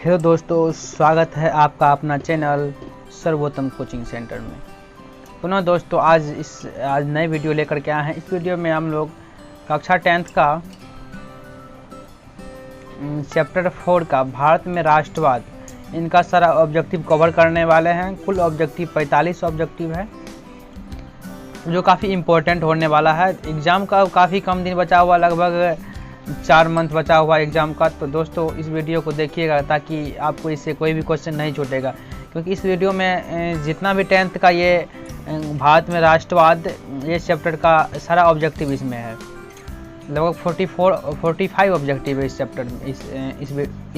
Hello दोस्तों, स्वागत है आपका अपना चैनल सर्वोत्तम कोचिंग सेंटर में। पुनः दोस्तों आज नए वीडियो लेकर के आए हैं। इस वीडियो में हम लोग कक्षा 10th का चैप्टर 4 का भारत में राष्ट्रवाद, इनका सारा ऑब्जेक्टिव कवर करने वाले हैं। कुल ऑब्जेक्टिव 45 ऑब्जेक्टिव है, जो काफ़ी इम्पोर्टेंट होने वाला है। एग्ज़ाम का काफ़ी कम दिन बचा हुआ, लगभग 4 मंथ बचा हुआ एग्ज़ाम का। तो दोस्तों इस वीडियो को देखिएगा ताकि आपको इससे कोई भी क्वेश्चन नहीं छूटेगा, क्योंकि इस वीडियो में जितना भी 10th का ये भारत में राष्ट्रवाद ये चैप्टर का सारा ऑब्जेक्टिव इसमें है। लगभग 45 ऑब्जेक्टिव है इस चैप्टर में। इस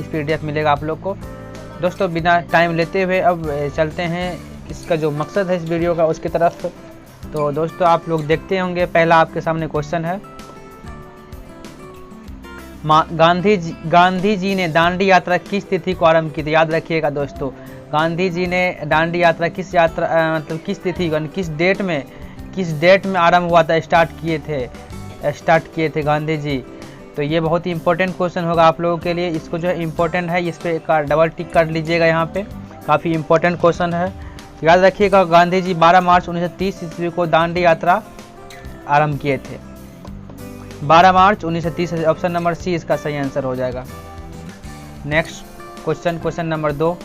PDF मिलेगा आप लोग को। दोस्तों बिना टाइम लेते हुए अब चलते हैं इसका जो मकसद है इस वीडियो का उसकी तरफ। तो दोस्तों आप लोग देखते होंगे, पहला आपके सामने क्वेश्चन है, गांधी जी ने दांडी यात्रा किस तिथि को आरंभ की थी। याद रखिएगा दोस्तों, गांधी जी ने दांडी यात्रा किस तिथि किस डेट में आरंभ हुआ था, स्टार्ट किए थे गांधी जी। तो ये बहुत ही इंपॉर्टेंट क्वेश्चन होगा आप लोगों के लिए। इसको जो है इंपॉर्टेंट है, इस पर डबल टिक कर लीजिएगा। यहाँ पे काफ़ी इंपॉर्टेंट क्वेश्चन है, याद रखिएगा। गांधी जी 12 मार्च 1930 ईस्वी को दांडी यात्रा आरंभ किए थे। 12 मार्च 1930, ऑप्शन नंबर सी इसका सही आंसर हो जाएगा। Next question number 2,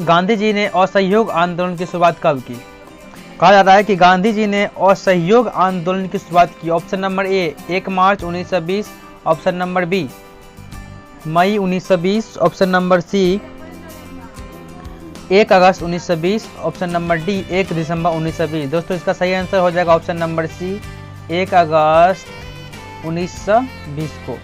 Gandhi ji ने असहयोग आंदोलन की शुरुआत कब की। कहा जाता है कि गांधी जी ने असहयोग आंदोलन की शुरुआत की। ऑप्शन नंबर ए 1 मार्च 1920, ऑप्शन नंबर बी मई 1920, ऑप्शन नंबर सी 1 अगस्त 1920, ऑप्शन नंबर डी 1 दिसंबर 1920। दोस्तों इसका सही आंसर हो जाएगा ऑप्शन नंबर सी 1 अगस्त 1920 को।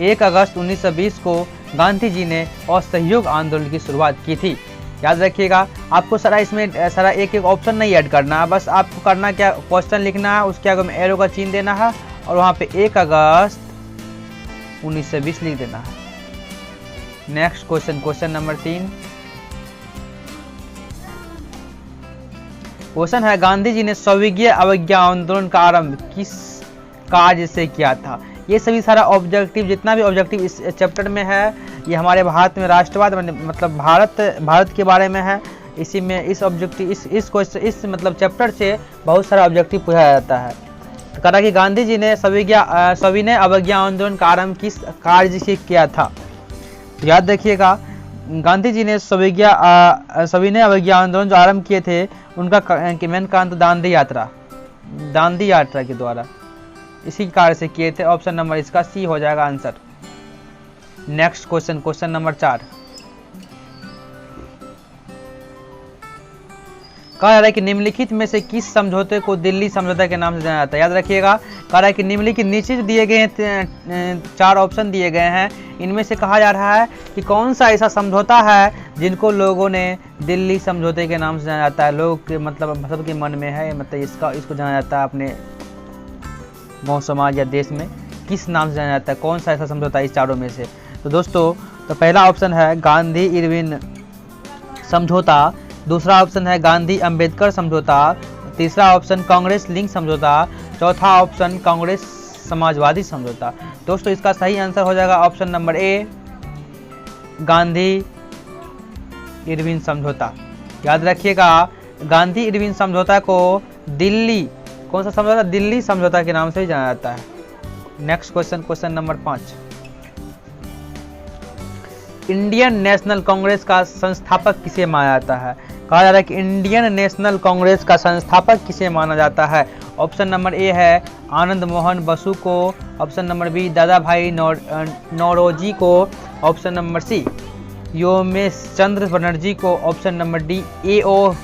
1 अगस्त 1920 को गांधी जी ने असहयोग आंदोलन की शुरुआत की थी। याद रखिएगा, आपको इसमें सारा एक ऑप्शन नहीं ऐड करना है, बस आपको करना क्या, क्वेश्चन लिखना है, उसके आगे में एरो का चिन्ह देना है और वहाँ पे 1 अगस्त 1920 लिख देना है। नेक्स्ट क्वेश्चन नंबर 3, क्वेश्चन है, गांधी जी ने स्वीय अवज्ञा आंदोलन का आरंभ किस कार्य से किया था। ये सभी सारा ऑब्जेक्टिव, जितना भी ऑब्जेक्टिव इस चैप्टर में है, ये हमारे भारत में राष्ट्रवाद मतलब भारत के बारे में है। इसी में इस ऑब्जेक्टिव इस मतलब चैप्टर से बहुत सारा ऑब्जेक्टिव पूछा जाता है। तो कहा कि गांधी जी ने सविनय अवज्ञा आंदोलन का आरंभ किस कार्य से किया था। तो याद रखिएगा, गांधी जी ने सविनय अवज्ञा आंदोलन जो आरंभ किए थे, उनका मेन कारण तो दांडी यात्रा के द्वारा, इसी कार्य से किए थे। ऑप्शन नंबर इसका सी हो जाएगा आंसर। नेक्स्ट क्वेश्चन नंबर 4, कहा जा रहा है कि निम्नलिखित में से किस समझौते को दिल्ली समझौता के नाम से जाना जाता है। याद रखिएगा, कहा रहा है कि निम्नलिखित नीचे दिए गए 4 ऑप्शन दिए गए हैं, इनमें से कहा जा रहा है कि कौन सा ऐसा समझौता है जिनको लोगों ने दिल्ली समझौते के नाम से जाना जाता है। लोग के मतलब सबके मन में है, मतलब इसको जाना जाता है अपने गाँव समाज या देश में किस नाम से जाना जाता है, कौन सा ऐसा समझौता है इस चारों में से। तो दोस्तों तो पहला ऑप्शन है गांधी इरविन समझौता, दूसरा ऑप्शन है गांधी अंबेडकर समझौता, तीसरा ऑप्शन कांग्रेस लिंक समझौता, चौथा ऑप्शन कांग्रेस समाजवादी समझौता। दोस्तों इसका सही आंसर हो जाएगा ऑप्शन नंबर ए गांधी इरविन समझौता। याद रखिएगा, गांधी इरविन समझौता को दिल्ली समझौता के नाम से ही जाना जाता है। Next question number 5, Indian national Congress का संस्थापक किसे माना जाता है। कहा जा रहा है कि इंडियन नेशनल कांग्रेस का संस्थापक किसे माना जाता है। ऑप्शन नंबर ए है आनंद मोहन बसु को, ऑप्शन नंबर बी दादा भाई नौरोजी को, ऑप्शन नंबर सी योमेश चंद्र बनर्जी को, option number D A.O.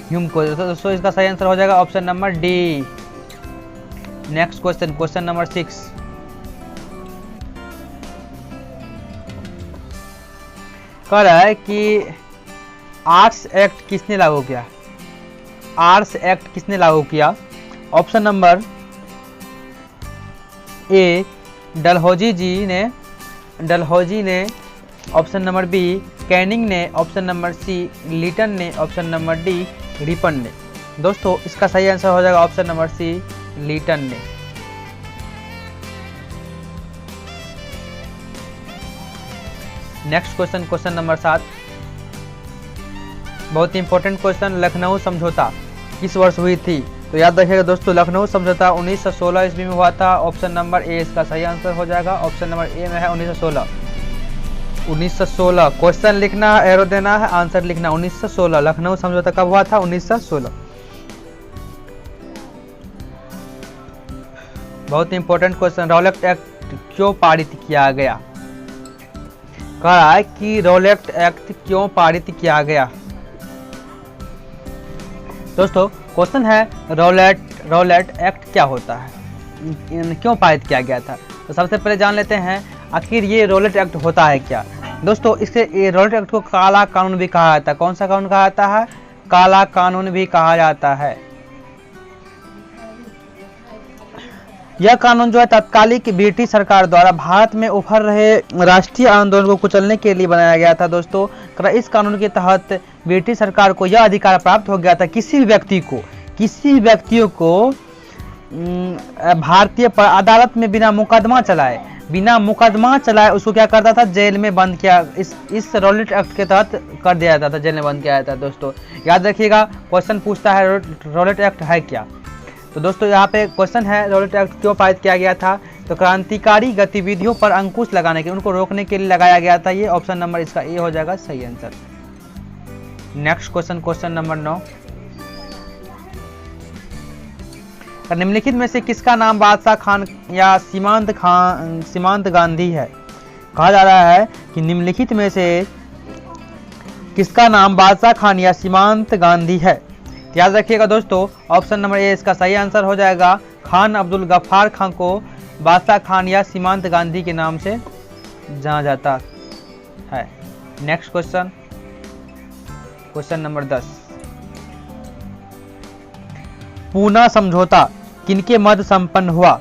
Hume को। दोस्तों इसका सही आंसर हो जाएगा option number D. Next question number 6, कह रहा है कि आर्ट्स एक्ट किसने लागू किया। ऑप्शन नंबर ए डलहौजी ने, ऑप्शन नंबर बी कैनिंग ने, ऑप्शन नंबर सी लिटन ने, ऑप्शन नंबर डी रिपन ने। दोस्तों इसका सही आंसर हो जाएगा ऑप्शन नंबर सी, लीटन ने। नेक्स्ट क्वेश्चन, क्वेश्चन नंबर 7, बहुत ही इंपॉर्टेंट क्वेश्चन। लखनऊ समझौता किस वर्ष हुई थी? तो याद रखिएगा दोस्तों, लखनऊ समझौता 1916 ईस्वी में हुआ था। ऑप्शन नंबर ए इसका सही आंसर हो जाएगा। ऑप्शन नंबर ए में है 1916। 1916 क्वेश्चन लिखना है, एरो देना है, आंसर लिखना। 1916 लखनऊ समझौता कब हुआ था? 1916। बहुत ही इंपॉर्टेंट क्वेश्चन, रॉलेट एक्ट क्यों पारित किया गया? कह रहा है कि रॉलेट एक्ट क्यों पारित किया गया? दोस्तों क्वेश्चन है रॉलेट एक्ट क्या होता है, क्यों पारित किया गया था? तो सबसे पहले जान लेते हैं आखिर ये रॉलेट एक्ट होता है क्या। दोस्तों इसे रॉलेट एक्ट को काला कानून भी कहा जाता है। कौन सा कानून कहा जाता है? काला कानून भी कहा जाता है। यह कानून जो है तत्कालिक ब्रिटिश सरकार द्वारा भारत में उभर रहे राष्ट्रीय आंदोलन को कुचलने के लिए बनाया गया था। दोस्तों इस कानून के तहत ब्रिटिश सरकार को यह अधिकार प्राप्त हो गया था किसी भी व्यक्तियों को भारतीय अदालत में बिना मुकदमा चलाए उसको क्या करता था? जेल में बंद किया। इस रॉलेट एक्ट के तहत कर दिया जाता था, जेल में बंद किया जाता था। दोस्तों याद रखिएगा, क्वेश्चन पूछता है रॉलेट एक्ट है क्या। तो दोस्तों यहाँ पे क्वेश्चन है रॉलेट एक्ट क्यों पारित किया गया था? तो क्रांतिकारी गतिविधियों पर अंकुश लगाने के, उनको रोकने के लिए लगाया गया था। ये ऑप्शन नंबर इसका ए हो जाएगा सही answer. Next question, question number 9, निम्नलिखित में से किसका नाम बादशाह खान या सीमांत गांधी है? कहा जा रहा है कि निम्नलिखित में से किसका नाम बादशाह खान या सीमांत गांधी है? याद रखिएगा दोस्तों, ऑप्शन नंबर ए इसका सही आंसर हो जाएगा। खान अब्दुल गफ्फार खान को बादशाह खान या सीमांत गांधी के नाम से जाना जाता है। Next question, question number 10, Poona समझौता किनके मध्य संपन्न हुआ?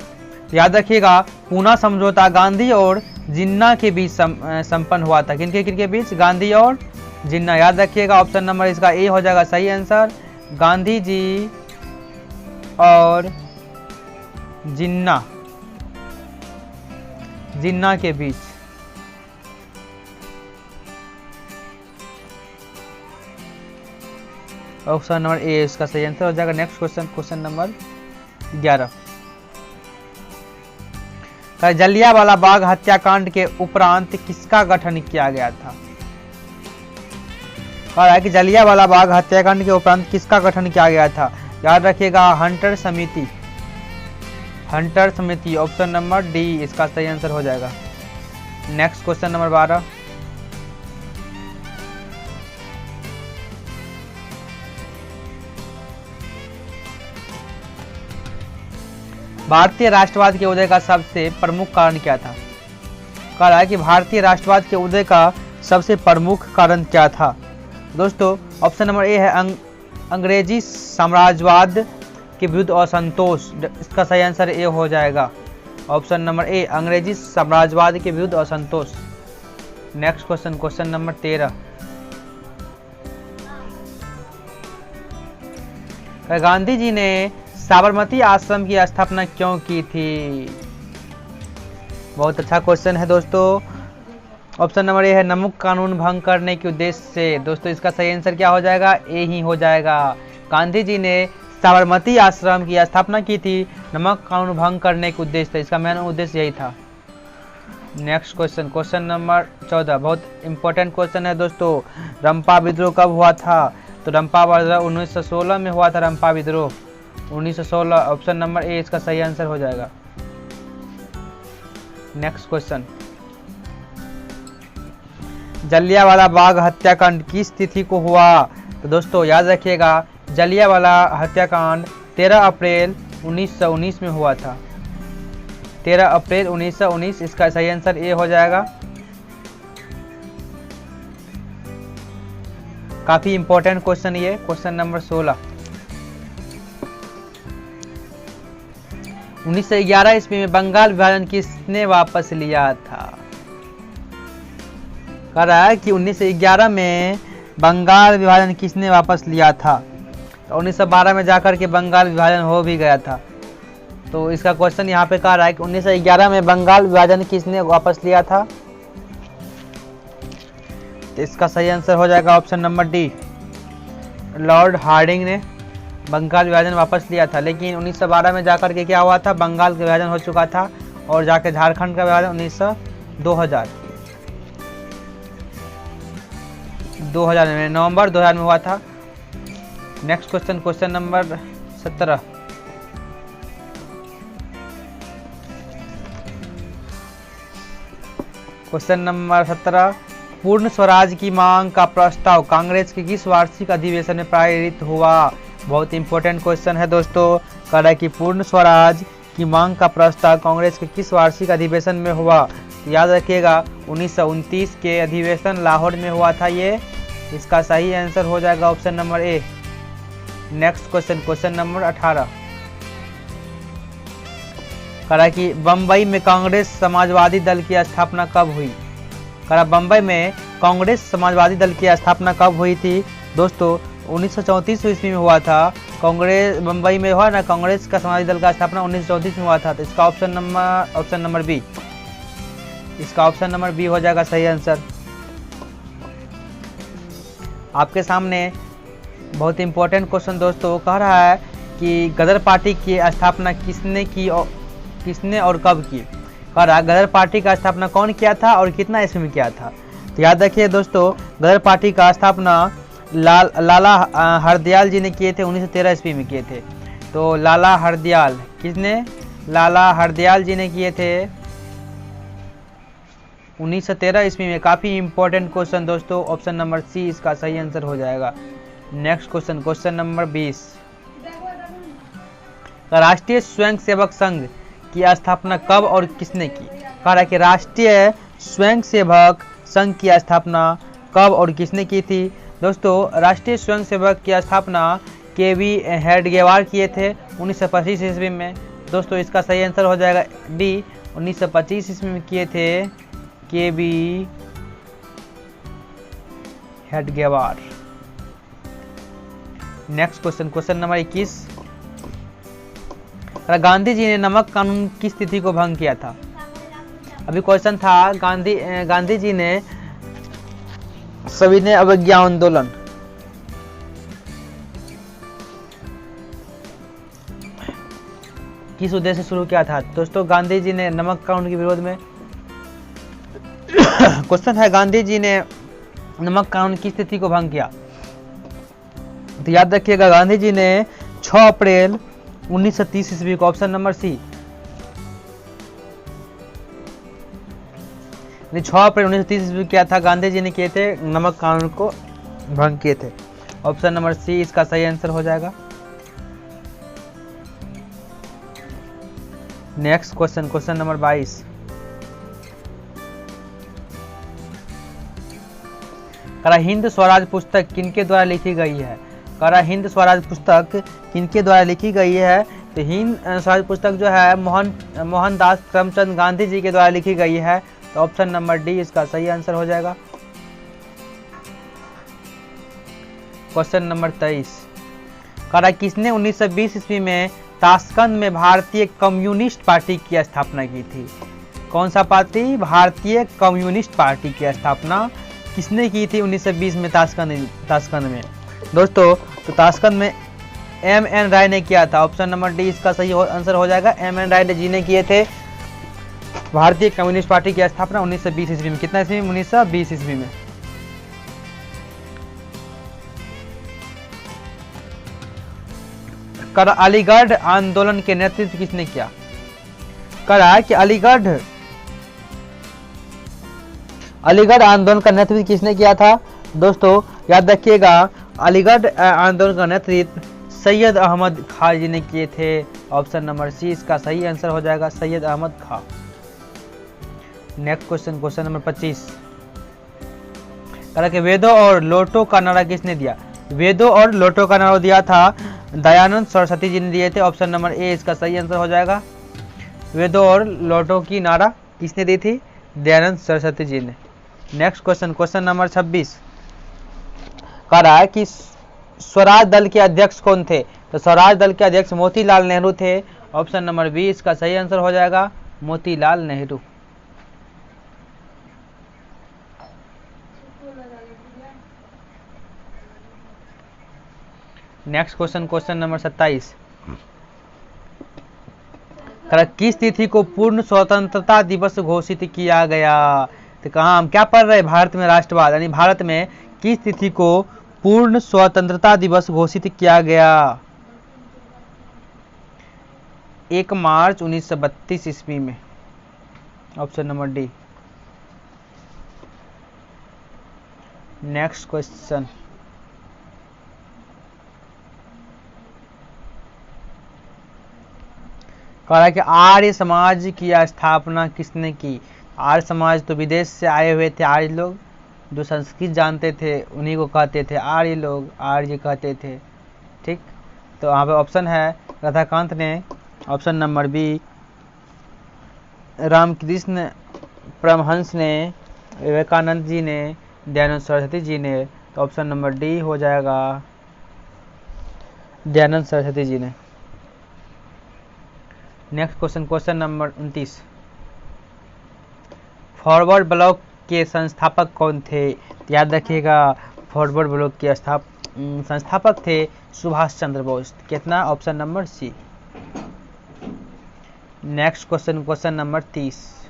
याद रखिएगा, पूना समझौता गांधी और जिन्ना के बीच संपन्न हुआ था। किनके बीच? गांधी और जिन्ना। याद रखिएगा, ऑप्शन नंबर इसका ए हो जाएगा सही आंसर। गांधी जी और जिन्ना के बीच। ऑप्शन नंबर ए इसका सही आंसर हो जाएगा। Next question, question number 11, Jallianwala Bagh हत्याकांड के उपरांत किसका गठन किया गया था? और है कि जलियांवाला बाग हत्याकांड के उपरांत किसका गठन किया गया था? याद रखिएगा, हंटर समिति। ऑप्शन नंबर डी इसका सही आंसर हो जाएगा। नेक्स्ट क्वेश्चन नंबर 12, भारतीय राष्ट्रवाद के उदय का सबसे प्रमुख कारण क्या था? कह रहा है कि भारतीय राष्ट्रवाद के उदय का सबसे प्रमुख कारण क्या था? दोस्तों ऑप्शन नंबर ए है अंग्रेजी साम्राज्यवाद के विरुद्ध असंतोष। इसका सही आंसर ए हो जाएगा। ऑप्शन नंबर ए अंग्रेजी साम्राज्यवाद के विरुद्ध असंतोष। Next question, question number 13, Gandhi ji ने साबरमती आश्रम की स्थापना क्यों की थी? बहुत अच्छा क्वेश्चन है दोस्तों। ऑप्शन नंबर ए है नमक कानून भंग करने के उद्देश्य से। दोस्तों इसका सही आंसर क्या हो जाएगा? ए ही हो जाएगा। गांधी जी ने साबरमती आश्रम की स्थापना की थी नमक कानून भंग करने के उद्देश्य से। इसका मेन उद्देश्य यही था। नेक्स्ट क्वेश्चन, क्वेश्चन नंबर 14, बहुत इंपॉर्टेंट क्वेश्चन है दोस्तों। रंपा विद्रोह कब हुआ था? तो रंपा विद्रोह 1916 में हुआ था। रंपा विद्रोह 1916। ऑप्शन नंबर ए इसका सही आंसर हो जाएगा। नेक्स्ट क्वेश्चन, जलियांवाला बाग हत्याकांड किस तिथि को हुआ? तो दोस्तों याद रखिएगा, जलियांवाला हत्याकांड 13 अप्रैल 1919 में हुआ था। 13 अप्रैल 1919 इसका सही आंसर ए हो जाएगा। काफी इंपॉर्टेंट क्वेश्चन ये। क्वेश्चन नंबर 16, 1911 ईस्वी में बंगाल विभाजन किसने वापस लिया था? कह रहा है कि 1911 में बंगाल विभाजन किसने वापस लिया था? 1912 में जाकर के बंगाल विभाजन हो भी गया था। तो इसका क्वेश्चन यहाँ पे कह रहा है कि 1911 में बंगाल विभाजन किसने वापस लिया था? तो इसका सही आंसर हो जाएगा option number D, Lord Hardinge ने बंगाल विभाजन वापस लिया था। लेकिन 1912 में जाकर के क्या हुआ था, बंगाल का विभाजन हो चुका था और जाके झारखंड का विभाजन 2000 में नवंबर 2000 में हुआ था। Next question, question number 17। Question number 17, पूर्ण स्वराज की मांग का प्रस्ताव कांग्रेस के किस वार्षिक अधिवेशन में पारित हुआ? बहुत इंपॉर्टेंट क्वेश्चन है दोस्तों। कह रहा है कि पूर्ण स्वराज की मांग का प्रस्ताव कांग्रेस के किस वार्षिक अधिवेशन में हुआ? याद रखिएगा 1929 के अधिवेशन लाहौर में हुआ था ये। इसका सही आंसर हो जाएगा ऑप्शन नंबर ए। Next question, question number 18। कह रहा है कि बम्बई में कांग्रेस समाजवादी दल की स्थापना कब हुई? कह रहा बम्बई में कांग्रेस समाजवादी दल की स्थापना कब हुई थी? दोस्तों 1934 ईस्वी में हुआ था। कांग्रेस बम्बई में हुआ ना, कांग्रेस का समाजवादी दल का स्थापना 1934 में हुआ था। तो इसका ऑप्शन नंबर बी, इसका ऑप्शन नंबर बी हो जाएगा सही आंसर। आपके सामने बहुत इंपॉर्टेंट क्वेश्चन दोस्तों, कह रहा है कि गदर पार्टी की स्थापना किसने और कब की? कह रहा है गदर पार्टी का स्थापना कौन किया था और कितना ईस्वी में किया था? तो याद रखिए दोस्तों, गदर पार्टी का स्थापना लाला हरदयाल जी ने किए थे, 1913 ईस्वी में किए थे। तो लाला हरदयाल जी ने किए थे 1913 ईस्वी में। काफी इंपॉर्टेंट क्वेश्चन दोस्तों, ऑप्शन नंबर सी इसका सही आंसर हो जाएगा। Next question, question number 20। राष्ट्रीय स्वयंसेवक संघ की स्थापना कब और किसने की? कह रहा है कि राष्ट्रीय स्वयंसेवक संघ की स्थापना कब और किसने की थी? दोस्तों राष्ट्रीय स्वयंसेवक की स्थापना के.वी. हेडगेवार किए थे 1925 ईस्वी में। दोस्तों इसका सही आंसर हो जाएगा डी, 1925 ईस्वी में किए थे K V. Hedgewar. Next question, question number 21। Gandhi ji ने नमक कानून की स्थिति को भंग किया था। अभी क्वेश्चन था गांधी जी ने सविनय अवज्ञा आंदोलन किस उद्देश्य से शुरू किया था? दोस्तों गांधी जी ने नमक कानून के विरोध में क्वेश्चन है, गांधी जी ने नमक कानून की स्थिति को भंग किया। तो याद रखिएगा गांधी जी ने 6 अप्रैल 1930 ईस्वी को, ऑप्शन नंबर सी, 6 अप्रैल 1930 ईस्वी किया था। गांधी जी ने किए थे नमक कानून को भंग किए थे। ऑप्शन नंबर सी इसका सही आंसर हो जाएगा। Next question, question number 22। करा हिंद स्वराज पुस्तक किनके द्वारा लिखी गई है? करा हिंद स्वराज पुस्तक किनके द्वारा लिखी गई है? तो हिंद स्वराज पुस्तक जो है मोहनदास करमचंद गांधी जी के द्वारा लिखी गई है। तो ऑप्शन नंबर डी इसका सही आंसर हो जाएगा। Question number 23। करा किसने 1920 ईस्वी में ताशकंद में भारतीय कम्युनिस्ट पार्टी की स्थापना की थी? कौन सा पार्टी? भारतीय कम्युनिस्ट पार्टी की स्थापना किसने की थी 1920 में ताशकंद में? दोस्तों तो ताशकंद में M.N. राय ने किया था। ऑप्शन नंबर डी इसका सही आंसर हो जाएगा। M.N. राय जी ने किए थे भारतीय कम्युनिस्ट पार्टी की स्थापना 1920 ईस्वी में। कितना ईस्वी में? 1920 ईस्वी में। कर अलीगढ़ आंदोलन के नेतृत्व किसने किया? करा कि अलीगढ़ आंदोलन का नेतृत्व किसने किया था? दोस्तों याद रखिएगा अलीगढ़ आंदोलन का नेतृत्व सैयद अहमद खां जी ने किए थे। ऑप्शन नंबर सी इसका सही आंसर हो जाएगा, Syed Ahmad Khan. Next question, question number 25। कहा कि वेदों और लोटो का नारा किसने दिया? वेदों और लोटो का नारा दिया था दयानंद सरस्वती जी ने दिए थे। ऑप्शन नंबर ए इसका सही आंसर हो जाएगा। वेदों और लोटो की नारा किसने दी थी? दयानंद सरस्वती जी ने। Next question, question number 26। कह रहा है कि स्वराज दल के अध्यक्ष कौन थे? तो स्वराज दल के अध्यक्ष मोतीलाल नेहरू थे। ऑप्शन नंबर बी इसका सही आंसर हो जाएगा, Motilal Nehru. Next question, question number 27। किस तिथि को पूर्ण स्वतंत्रता दिवस घोषित किया गया? तो कहाँ हम क्या पढ़ रहे हैं? भारत में राष्ट्रवाद, यानी भारत में किस तिथि को पूर्ण स्वतंत्रता दिवस घोषित किया गया? 1 मार्च 1932 ईस्वी में। Option number D. Next question, कह रहा है कि आर्य समाज की स्थापना किसने की? आर्य समाज तो विदेश से आए हुए थे आर्य लोग, जो संस्कृत जानते थे उन्हीं को कहते थे आर्य लोग, आर्य कहते थे। ठीक, तो यहाँ पे ऑप्शन है राधाकांत ने, option number B Ramakrishna Paramhansa ने, विवेकानंद जी ने, दयानंद सरस्वती जी ने। तो ऑप्शन नंबर डी हो जाएगा, दयानंद सरस्वती जी ने। Next question, question number 29। Forward block के संस्थापक कौन थे? याद रखिएगा, फॉरवर्ड ब्लॉक के संस्थापक थे सुभाष चंद्र बोस। कितना? Option number C. Next question, question number 30।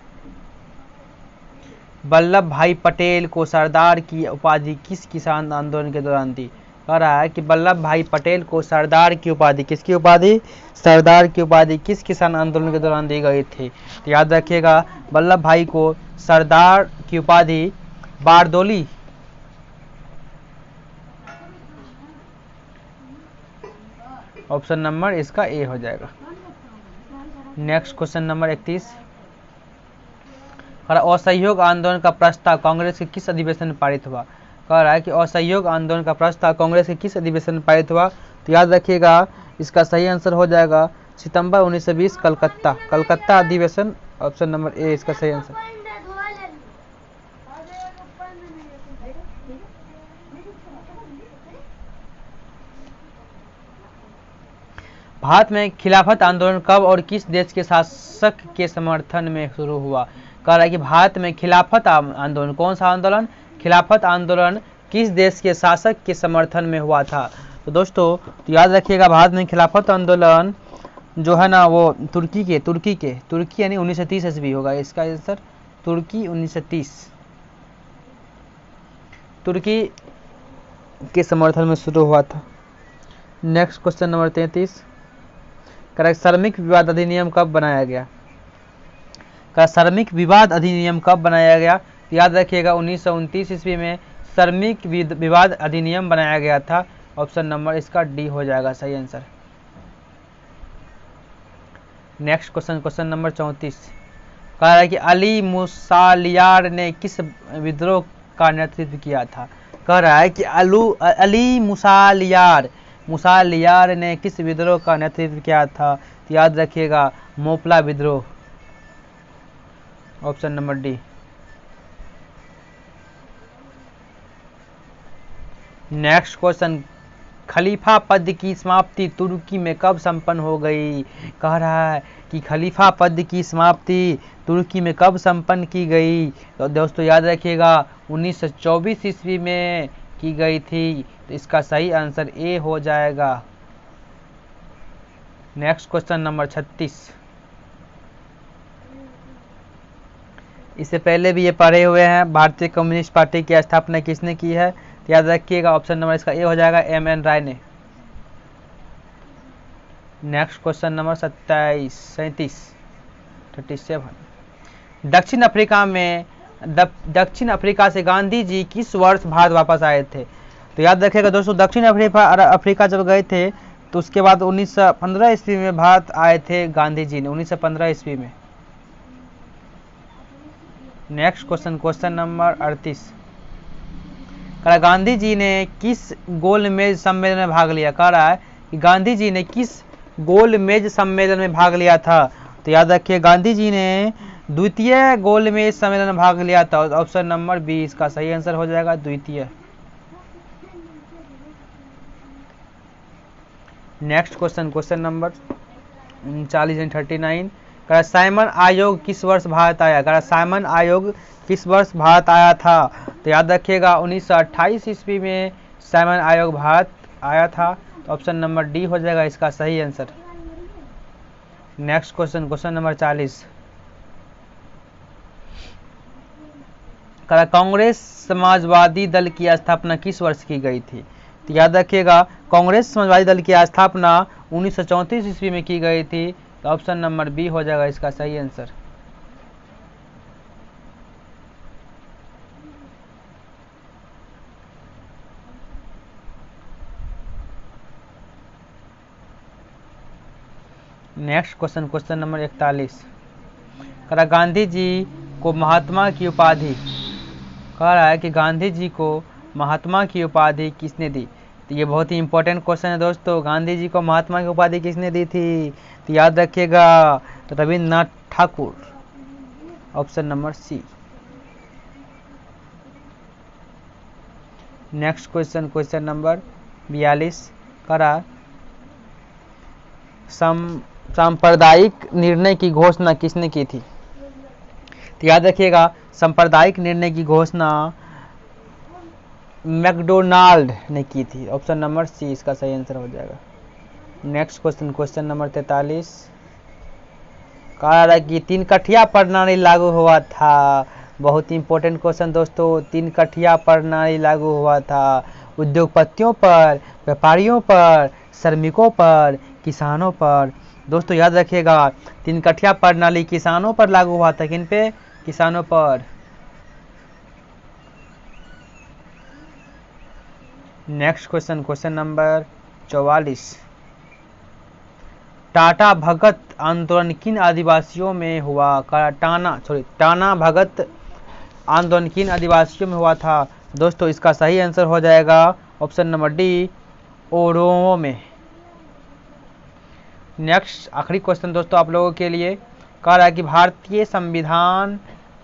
Vallabh Bhai Patel को सरदार की उपाधि किस किसान आंदोलन के दौरान दी? कह रहा है कि वल्लभ भाई पटेल को सरदार की उपाधि, किसकी उपाधि? सरदार की उपाधि किस किसान आंदोलन के दौरान दी गई थी? तो याद रखिएगा, वल्लभ भाई को सरदार की उपाधि बारदोली, ऑप्शन नंबर इसका ए हो जाएगा। Next question number 31। असहयोग आंदोलन का प्रस्ताव कांग्रेस के किस अधिवेशन में पारित हुआ? कह रहा है कि असहयोग आंदोलन का प्रस्ताव कांग्रेस के किस अधिवेशन में पारित हुआ? तो याद रखिएगा, इसका सही आंसर हो जाएगा सितंबर 1920 कलकत्ता, कलकत्ता अधिवेशन। ऑप्शन नंबर ए इसका सही आंसर। भारत में खिलाफत आंदोलन कब और किस देश के शासक के समर्थन में शुरू हुआ? कह रहा है कि भारत में खिलाफत आंदोलन, कौन सा आंदोलन? खिलाफत आंदोलन किस देश के शासक के समर्थन में हुआ था? तो दोस्तों तो याद रखिएगा, भारत में खिलाफत आंदोलन जो है ना वो तुर्की यानी 1930 ईस्वी होगा इसका आंसर। तुर्की 1930, तुर्की के समर्थन में शुरू हुआ था। Next question number 33। श्रमिक विवाद अधिनियम कब बनाया गया? श्रमिक विवाद अधिनियम कब बनाया गया? याद रखिएगा 1929 ईस्वी में श्रमिक विवाद अधिनियम बनाया गया था। ऑप्शन नंबर इसका डी हो जाएगा सही answer. Next question, question number 34। कह रहा है कि अली मुसालियार ने किस विद्रोह का नेतृत्व किया था? कह रहा है कि अली मुसालियार ने किस विद्रोह का नेतृत्व किया था? तो याद रखिएगा, मोपला विद्रोह, option number D. Next question, खलीफा पद की समाप्ति तुर्की में कब संपन्न हो गई? कह रहा है कि खलीफा पद की समाप्ति तुर्की में कब संपन्न की गई? तो दोस्तों याद रखिएगा 1924 ईस्वी में की गई थी। तो इसका सही आंसर ए हो जाएगा। Next question number 36। इससे पहले भी ये पढ़े हुए हैं, भारतीय कम्युनिस्ट पार्टी की स्थापना किसने की है? तो याद रखिएगा, ऑप्शन नंबर इसका ए हो जाएगा, एम.एन. राय ने। Next question number 37। दक्षिण अफ्रीका से गांधी जी किस वर्ष भारत वापस आए थे? तो याद रखिएगा दोस्तों, दक्षिण अफ्रीका जब गए थे तो उसके बाद 1915 ईस्वी में भारत आए थे गांधी जी ने, 1915 ईस्वी में। Next question, question number 38। Gandhi ji ने किस गोलमेज सम्मेलन में भाग लिया? कह रहा है कि गांधी जी ने किस गोलमेज सम्मेलन में भाग लिया था? तो याद रखिए, गांधी जी ने द्वितीय गोलमेज सम्मेलन में भाग लिया था। ऑप्शन नंबर बी इसका सही आंसर हो जाएगा, द्वितीय। Next question, question number 39 and 39। कह साइमन आयोग किस वर्ष भारत आया? कह साइमन आयोग किस वर्ष भारत आया था? तो याद रखिएगा 1928 ईस्वी में साइमन आयोग भारत आया था। तो ऑप्शन नंबर डी हो जाएगा इसका सही answer. Next question, question number 40। Congress Samajwadi दल की स्थापना किस वर्ष की गई थी? तो याद रखिएगा कांग्रेस समाजवादी दल की स्थापना 1934 ईस्वी में की गई थी। तो ऑप्शन नंबर बी हो जाएगा इसका सही answer. Next question, question number 41। कह रहा गांधी जी को महात्मा की उपाधि, कह रहा है कि गांधी जी को महात्मा की उपाधि किसने दी? तो ये बहुत ही इंपॉर्टेंट क्वेश्चन है दोस्तों। गांधी जी को महात्मा की उपाधि किसने दी थी? तो याद रखिएगा Rabindranath Thakur, option number C. Next question, question number 42। कह रहा सांप्रदायिक निर्णय की घोषणा किसने की थी? तो याद रखिएगा सांप्रदायिक निर्णय की घोषणा मैकडोनाल्ड ने की थी। ऑप्शन नंबर सी इसका सही आंसर हो जाएगा। Next question, question number 43। कहा रहा कि तीन कठिया प्रणाली लागू हुआ था। बहुत ही इंपॉर्टेंट क्वेश्चन दोस्तों। तीन कठिया प्रणाली लागू हुआ था उद्योगपतियों पर, व्यापारियों पर, श्रमिकों पर, किसानों पर। दोस्तों याद रखिएगा तीन कठिया प्रणाली किसानों पर लागू हुआ था। किन पे? किसानों पर। Next question, question number 44। Tana Bhagat आंदोलन किन आदिवासियों में हुआ? टाना भगत आंदोलन किन आदिवासियों में हुआ था? दोस्तों इसका सही आंसर हो जाएगा ऑप्शन नंबर डी, ओरोमो में। नेक्स्ट आखिरी क्वेश्चन दोस्तों आप लोगों के लिए कह रहा है कि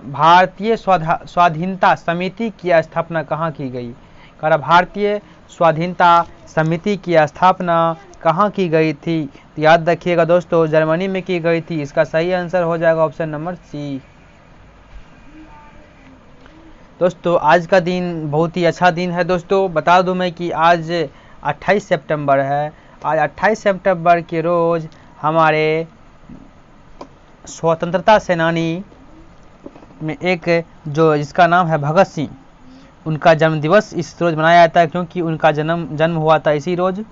भारतीय स्वाधीनता समिति की स्थापना कहाँ की गई? कह रहा भारतीय स्वाधीनता समिति की स्थापना कहाँ की गई थी? तो याद रखिएगा दोस्तों जर्मनी में की गई थी। इसका सही आंसर हो जाएगा ऑप्शन नंबर सी। दोस्तों आज का दिन बहुत ही अच्छा दिन है दोस्तों। बता दूं मैं कि आज 28 सितंबर है। आज 28 सितंबर के रोज़ हमारे स्वतंत्रता सेनानी में एक जो जिसका नाम है भगत सिंह, उनका जन्म दिवस इस रोज मनाया जाता है क्योंकि उनका जन्म हुआ था इसी रोज।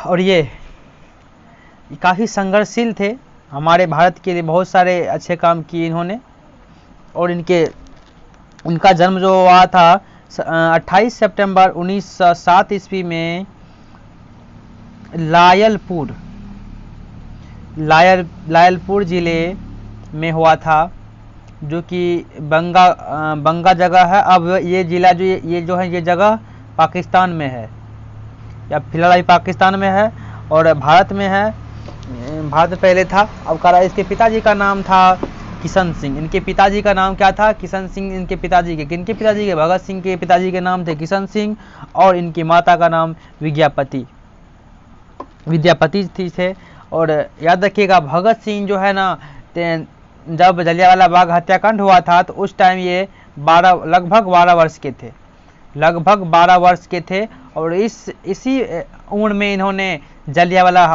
और ये काफ़ी संघर्षशील थे हमारे भारत के लिए, बहुत सारे अच्छे काम किए इन्होंने। और उनका जन्म जो हुआ था 28 सितंबर 1907 ईस्वी में लायलपुर जिले में हुआ था, जो कि बंगा जगह है। अब ये जिला ये जगह पाकिस्तान में है, या फिलहाल अभी पाकिस्तान में है और भारत में है। भारत में पहले था। अब कह रहा है इसके पिताजी का नाम था किशन सिंह। इनके पिताजी का नाम क्या था? किशन सिंह। इनके पिताजी के, किनके पिताजी के? भगत सिंह के पिताजी के नाम थे किशन सिंह और इनकी माता का नाम विद्यापति थे। और याद रखिएगा भगत सिंह जो है ना, जब जलियांवाला बाग हत्याकांड हुआ था तो उस टाइम ये लगभग 12 वर्ष के थे। और इसी उम्र में इन्होंने जलियांवाला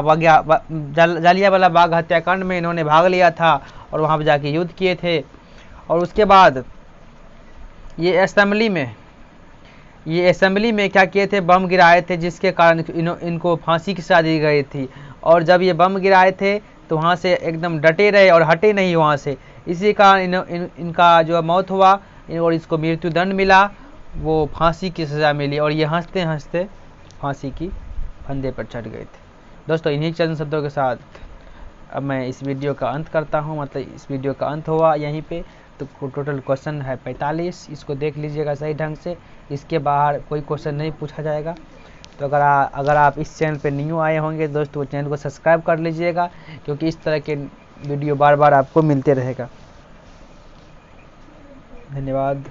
बाग हत्याकांड में इन्होंने भाग लिया था और वहाँ पर जाके युद्ध किए थे। और उसके बाद ये असेंबली में क्या किए थे? बम गिराए थे, जिसके कारण इनको फांसी की सजा दी गई थी। और जब ये बम गिराए थे तो वहाँ से एकदम डटे रहे और हटे नहीं वहाँ से। इसी कारण इनका जो मौत हुआ और इसको मृत्यु दंड मिला, वो फांसी की सज़ा मिली और ये हंसते हंसते फांसी की फंदे पर चढ़ गए थे। दोस्तों इन्हीं चंद शब्दों के साथ अब मैं इस वीडियो का अंत करता हूं। मतलब इस वीडियो का अंत हुआ यहीं पे। तो टोटल क्वेश्चन है 45, इसको देख लीजिएगा सही ढंग से। इसके बाहर कोई क्वेश्चन नहीं पूछा जाएगा। तो अगर आप इस चैनल पे न्यू आए होंगे दोस्तों, चैनल को सब्सक्राइब कर लीजिएगा, क्योंकि इस तरह के वीडियो बार बार आपको मिलते रहेगा। धन्यवाद।